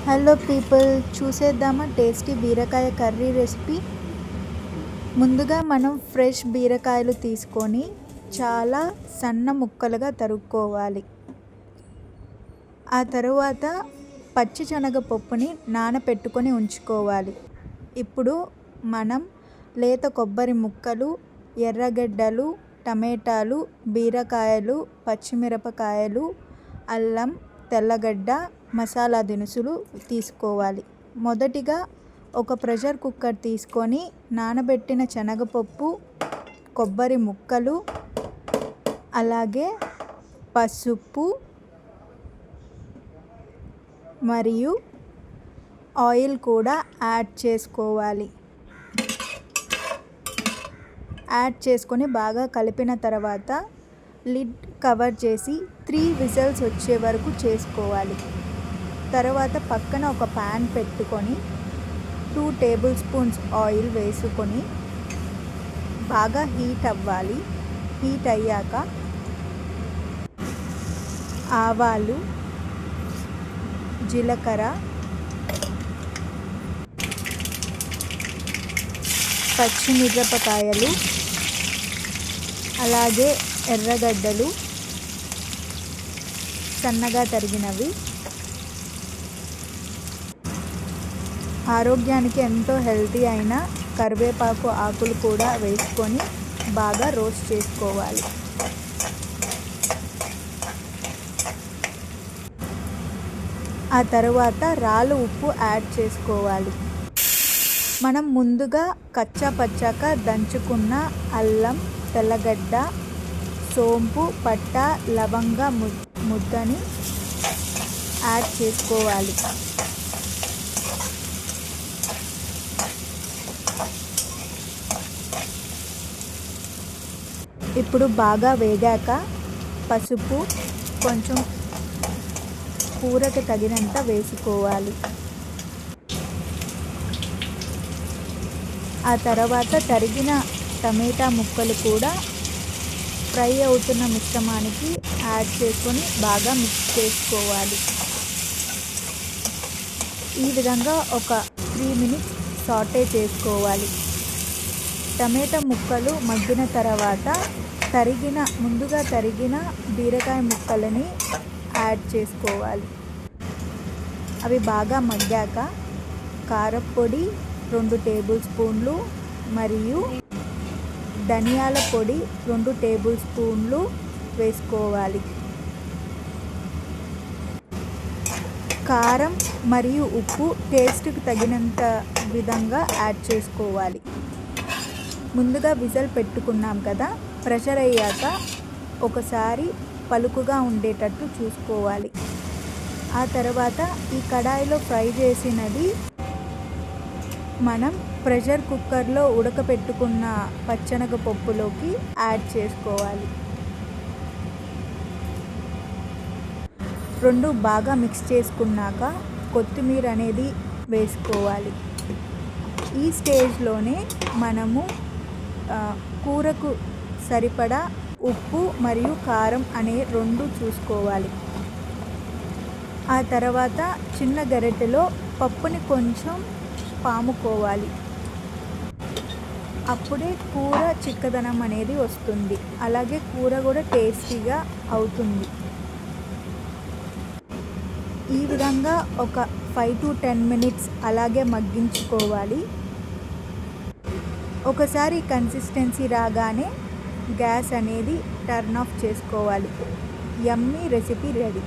Hello people, చూసేద్దామా tasty బీరకాయ curry recipe. ముందుగా మనం ఫ్రెష్ బీరకాయలు తీసుకొని చాలా సన్న ముక్కలుగా తరుక్కోవాలి. ఆ తరువాత పచ్చిశనగపప్పుని నానపెట్టుకొని ఉంచుకోవాలి. ఇప్పుడు మనం లేత కొబ్బరి ముక్కలు, ఎర్రగడ్డలు, టమాటాలు, బీరకాయలు, పచ్చిమిరపకాయలు, అల్లం, తెల్లగడ్డ, మసాలా దినుసులు తీసుకోవాలి. మొదటిగా ఒక ప్రెషర్ కుక్కర్ తీసుకొని నానబెట్టిన శనగపప్పు, కొబ్బరి ముక్కలు, అలాగే పసుపు మరియు ఆయిల్ కూడా యాడ్ చేసుకొని బాగా కలిపిన తర్వాత లిడ్ కవర్ చేసి 3 విజిల్స్ వచ్చే వరకు చేసుకోవాలి. తర్వాత పక్కన ఒక ప్యాన్ పెట్టుకొని 2 టేబుల్ స్పూన్స్ ఆయిల్ వేసుకొని బాగా హీట్ అవ్వాలి. హీట్ అయ్యాక ఆవాలు, జీలకర్ర, పచ్చిమిరపకాయలు, అలాగే ఎర్రగడ్డలు సన్నగా తరిగినవి, ఆరోగ్యానికి ఎంతో హెల్తీ అయిన కరివేపాకు ఆకులు కూడా వేసుకొని బాగా రోస్ట్ చేసుకోవాలి. ఆ తర్వాత రాళ్ళు ఉప్పు యాడ్ చేసుకోవాలి. మనం ముందుగా కచ్చా పచ్చాక దంచుకున్న అల్లం, తెల్లగడ్డ, సోంపు, పట్ట, లవంగ ముద్దని యాడ్ చేసుకోవాలి. ఇప్పుడు బాగా వేగాక పసుపు కొంచెం కూరకు తగినంత వేసుకోవాలి. ఆ తర్వాత తరిగిన టమాటా ముక్కలు కూడా ఫ్రై అవుతున్న మిశ్రమానికి యాడ్ చేసుకొని బాగా మిక్స్ చేసుకోవాలి. ఈ విధంగా ఒక 3 మినిట్స్ సాటే చేసుకోవాలి. టమాటా ముక్కలు మగ్గిన తర్వాత ముందుగా తరిగిన బీరకాయ ముక్కలని యాడ్ చేసుకోవాలి. అవి బాగా మగ్గాక కారప్పొడి 2 టేబుల్ స్పూన్లు మరియు ధనియాల పొడి 2 టేబుల్ స్పూన్లు వేసుకోవాలి. కారం మరియు ఉప్పు టేస్ట్కి తగినంత విధంగా యాడ్ చేసుకోవాలి. ముందుగా విజిల్ పెట్టుకున్నాం కదా, ప్రెషర్ అయ్యాక ఒకసారి పలుకుగా ఉండేటట్టు చూసుకోవాలి. ఆ తర్వాత ఈ కడాయిలో ఫ్రై చేసినది మనం ప్రెషర్ కుక్కర్లో ఉడకపెట్టుకున్న పచ్చెనగపప్పులోకి యాడ్ చేసుకోవాలి. 2 బాగా మిక్స్ చేసుకున్నాక కొత్తిమీర అనేది వేసుకోవాలి. ఈ స్టేజ్లోనే మనము కూరకు సరిపడా ఉప్పు మరియు కారం అనే 2 చూసుకోవాలి. ఆ తర్వాత చిన్న గరిటెలో పప్పుని కొంచెం పాముకోవాలి. అప్పుడే కూర చిక్కదనం అనేది వస్తుంది. అలాగే కూర కూడా టేస్టీగా అవుతుంది. ఈ విధంగా ఒక 5 to 10 మినిట్స్ అలాగే మగ్గించుకోవాలి. ఒకసారి కన్సిస్టెన్సీ రాగానే గ్యాస్ అనేది టర్న్ ఆఫ్ చేసుకోవాలి. యమ్మీ రెసిపీ రెడీ.